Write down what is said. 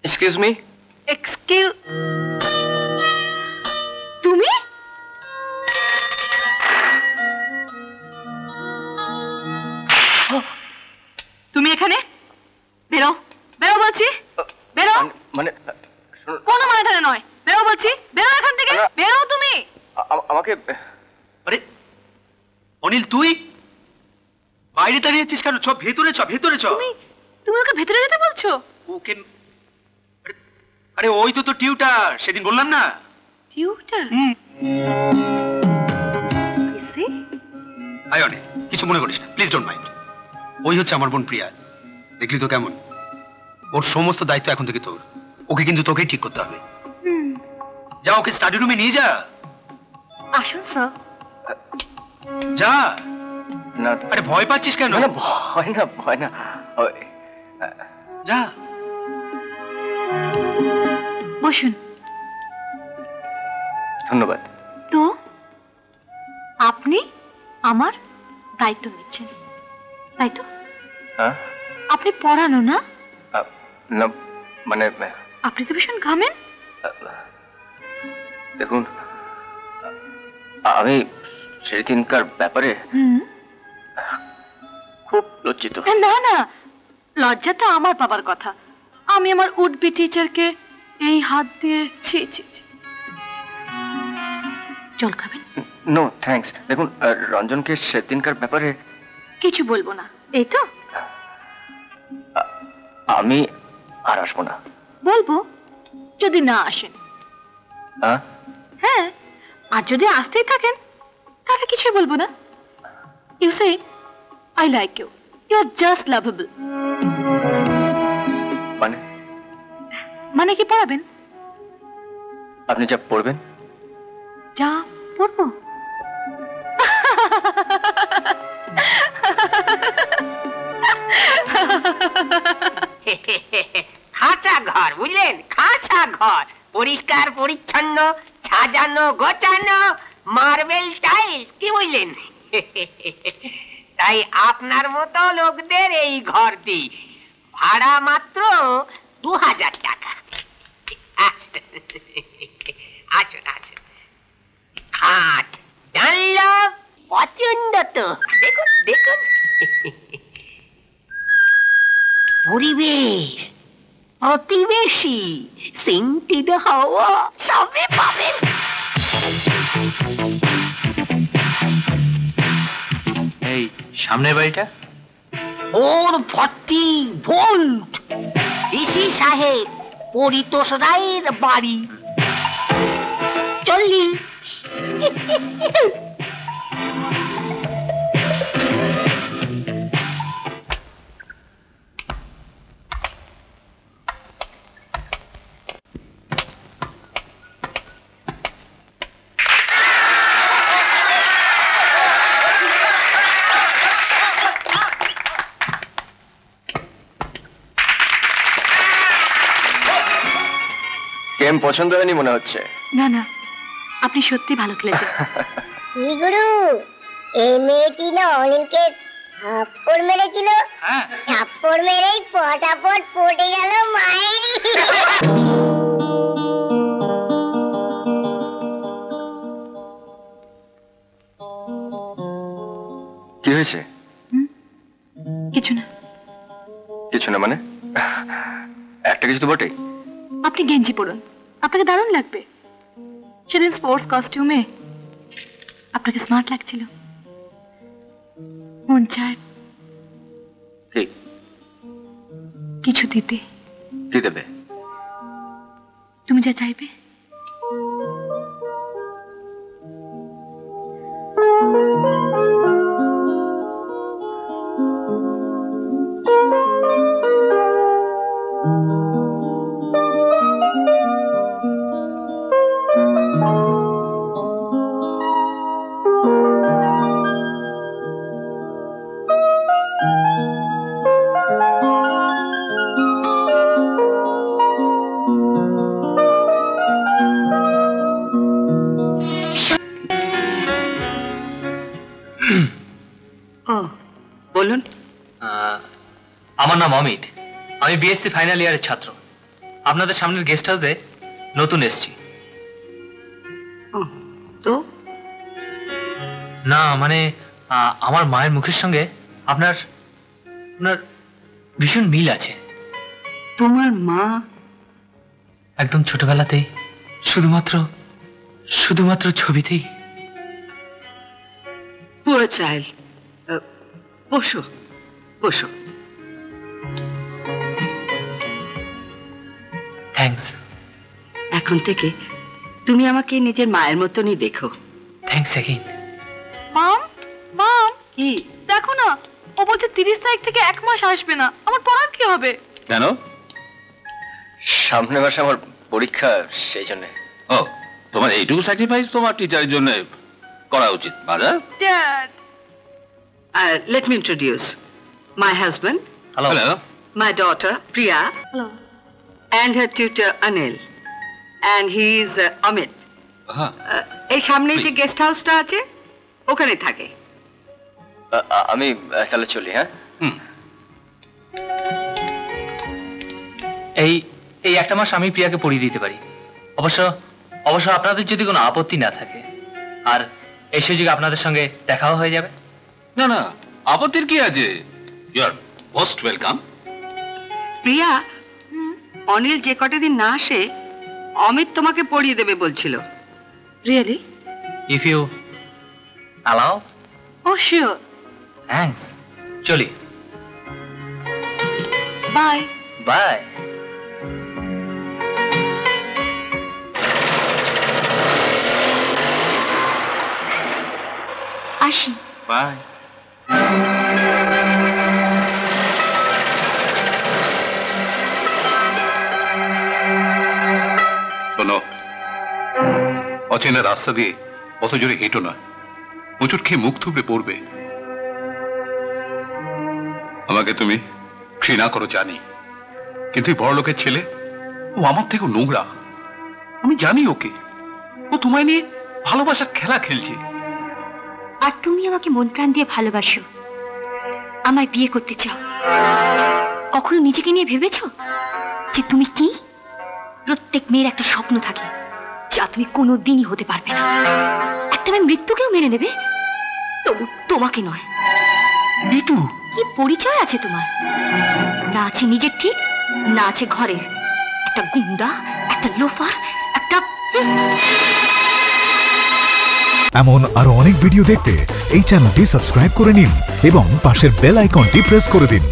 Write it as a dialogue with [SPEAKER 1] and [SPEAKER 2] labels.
[SPEAKER 1] Excuse me.
[SPEAKER 2] তুমি তুমি এখানে বেরো, বেরো বলছি, বেরো।
[SPEAKER 1] মানে
[SPEAKER 2] কোনো মানে ধরে নয়, বেরো বলছি, বেরো এখান থেকে, বেরো তুমি।
[SPEAKER 1] আমাকে
[SPEAKER 3] আরে অনিল, তুই বাইরে দাঁড়িয়ে আছিস কেন? চ ভেতরে, চ ভেতরে চ।
[SPEAKER 2] তুমি ওকে ভেতরে যেতে বলছো?
[SPEAKER 3] ওকে আরে ওই তো তো টিউটার, সেদিন বললাম না।
[SPEAKER 2] টিউটার?
[SPEAKER 3] আয় অনিল, কিছু মনে করিস না, প্লিজ ডোন্ট মাইন্ড। ওই হচ্ছে আমার বোন প্রিয়া, দেখলি তো কেমন। ওর সমস্ত দায়িত্ব এখন থেকে তোর। ওকে কিন্তু তোকেই ঠিক করতে হবে। যা, ওকে স্টাডি রুমে নিয়ে যা।
[SPEAKER 2] আসুন স্যার।
[SPEAKER 3] যা।
[SPEAKER 1] না,
[SPEAKER 3] আরে ভয় পাচ্ছিস কেন?
[SPEAKER 1] না ভয় না, ভয় না।
[SPEAKER 3] যা।
[SPEAKER 2] বসুন।
[SPEAKER 1] ধন্যবাদ।
[SPEAKER 2] তো আপনি আমার দায়িত্ব নিচ্ছেন, তাই তো?
[SPEAKER 1] হ্যাঁ।
[SPEAKER 2] আপনি পড়ানো না?
[SPEAKER 1] না মানে
[SPEAKER 2] আপনি তো ভীষণ ঘামেন।
[SPEAKER 1] দেখুন, আমি সেদিনকার ব্যাপারে খুব লজ্জিত।
[SPEAKER 2] না না, লজ্জা তো আমার পাবার কথা। আমি আমার উডবি টিচারকে এই হাত দিয়ে ছি ছি ছি। জল খাবেন?
[SPEAKER 1] No thanks. দেখুন, রঞ্জনকে সেদিনকার ব্যাপারে
[SPEAKER 2] কিছু বলবো না, এই তো?
[SPEAKER 1] আমি আর আসবো না।
[SPEAKER 2] বলবো যদি না আসেন। হ্যাঁ, আর যদি আসতেই থাকেন তাহলে কিছুই বলবো না। You say I like you, you are just lovable.
[SPEAKER 1] মানে?
[SPEAKER 2] মানে কি পড়াবেন?
[SPEAKER 1] আপনি যা পড়বেন।
[SPEAKER 2] যা পড়বো?
[SPEAKER 4] খাঁচা ঘর, বুঝলেন? খাঁচা ঘর, পরিষ্কার পরিচ্ছন্ন, সাজানো গোছানো, মার্বেল টাইল, কি বুঝলেন? তাই আপনার মতো লোকদের এই ঘর দিই, ভাড়া মাত্র 2000 টাকা। আসুন আসুন। খাট ডানলপ পছন্দ তো? দেখুন দেখুন। পরিবেশ, প্রতিবেশী, সেন্টেড হাওয়া সবই পাবেন।
[SPEAKER 3] এই সামনের বাড়িটা
[SPEAKER 4] 440 ভোল্ট ঋষি সাহেব পরিতোষ রায়ের বাড়ি। চললি?
[SPEAKER 1] গেম পছন্দ হয়নি মনে হচ্ছে।
[SPEAKER 2] না না, আপনি সত্যি ভালো খেলেছেন।
[SPEAKER 5] কি গুরু, এই মেয়েটি না অনিলকে থাপ্পড় মেরেছিল। থাপ্পড় মেরেই পটাপট পড়ে গেল মায়েরই।
[SPEAKER 1] কি হয়েছে?
[SPEAKER 2] কিছু না।
[SPEAKER 1] কিছু না মানে? একটা কিছু তো বটে।
[SPEAKER 2] আপনি গেঞ্জি পরুন, আপনাকে দারুণ লাগবে। সেদিন স্পোর্টস কস্টিউমে আপনাকে স্মার্ট লাগছিল। মন চায় কিছু দিতে।
[SPEAKER 1] কি দেবে?
[SPEAKER 2] তুমি যা চাইবে।
[SPEAKER 6] বলুন। আমার নাম অমিত, আমি বিএসসি ফাইনাল ইয়ারের ছাত্র। আপনাদের সামনের গেস্ট হাউসে নতুন এসেছি।
[SPEAKER 4] তো
[SPEAKER 6] না মানে আমার মায়ের মুখের সঙ্গে আপনার আপনার ভীষণ মিল আছে।
[SPEAKER 4] তোমার মা
[SPEAKER 6] একদম ছোটবেলাতেই শুধুমাত্র ছবিতেই।
[SPEAKER 4] Poor child. বসো বসো।
[SPEAKER 6] থ্যাঙ্কস।
[SPEAKER 4] এখন থেকে তুমি আমাকে নিজের মায়ের মতনই দেখো।
[SPEAKER 6] Thanks again.
[SPEAKER 2] মাম মাম
[SPEAKER 4] কি?
[SPEAKER 2] দেখো না, ও বলছে 30 তারিখ থেকে 1 মাস আসবে না। আমার পড়ার কি হবে?
[SPEAKER 1] কেন? সামনের মাসে আমার পরীক্ষা, সেই জন্য।
[SPEAKER 7] ও, তোমার এইটুকু স্যাক্রিফাইস তোমার টিচারের জন্য করা উচিত। বাজার
[SPEAKER 2] dad,
[SPEAKER 4] Let me introduce my husband,
[SPEAKER 6] hello.
[SPEAKER 7] Hello.
[SPEAKER 4] my daughter Priya,
[SPEAKER 2] hello.
[SPEAKER 4] and her tutor Anil, and he is Amit.
[SPEAKER 7] হ্যাঁ,
[SPEAKER 4] এই সামনে যে গেস্ট হাউসটা আছে ওখানে থাকে।
[SPEAKER 1] আমি তাহলে চলি। হ্যাঁ,
[SPEAKER 6] এই একটা মাস আমি প্রিয়াকে পড়িয়ে দিতে পারি। অবশ্য আপনাদের যদি কোনো আপত্তি না থাকে, আর এই সুযোগে আপনাদের সঙ্গে দেখাও হয়ে যাবে।
[SPEAKER 7] না না, আপত্তির কি আছে? You are most welcome.
[SPEAKER 4] Priya, Anil যে কটা দিন না আসে অমিত তোমাকে পড়িয়ে দেবে বলছিল।
[SPEAKER 2] Really?
[SPEAKER 6] If you allow.
[SPEAKER 2] Oh sure.
[SPEAKER 6] Thanks. চলি।
[SPEAKER 2] বাই।
[SPEAKER 6] বাই।
[SPEAKER 2] আসি।
[SPEAKER 1] বাই।
[SPEAKER 8] শোনো, অচেনা রাস্তা দিয়ে অত জোরে হেঁটো না, হোঁচট খেয়ে মুখ থুবড়ে পড়বে। আমাকে তুমি ঘৃণা করো জানি, কিন্তু এই বড় লোকের ছেলে, ও আমার থেকেও নোংরা। আমি জানি ওকে, ও তোমায় নিয়ে ভালোবাসার খেলা খেলছে।
[SPEAKER 9] আর তুমি আমাকে মন প্রাণ দিয়ে ভালোবাসো, আমায় বিয়ে করতে চাও। কখনো নিজেকে নিয়ে ভেবেছো যে তুমি কি? প্রত্যেক মেয়ের একটা স্বপ্ন থাকে যা তুমি কোনোদিনই হতে পারবে না। একটা মেয়ে মৃত্যুকেও মেনে নেবে, তবু তোমাকে নয়।
[SPEAKER 8] ঋতু,
[SPEAKER 9] কি পরিচয় আছে তোমার? না আছে নিজের ঠিক, না আছে ঘরের। একটা গুন্ডা, একটা লোফার, একটা...
[SPEAKER 10] এমন আরো অনেক ভিডিও দেখতে এই চ্যানেলটি সাবস্ক্রাইব করে নিন এবং পাশের বেল আইকনটি প্রেস করে দিন।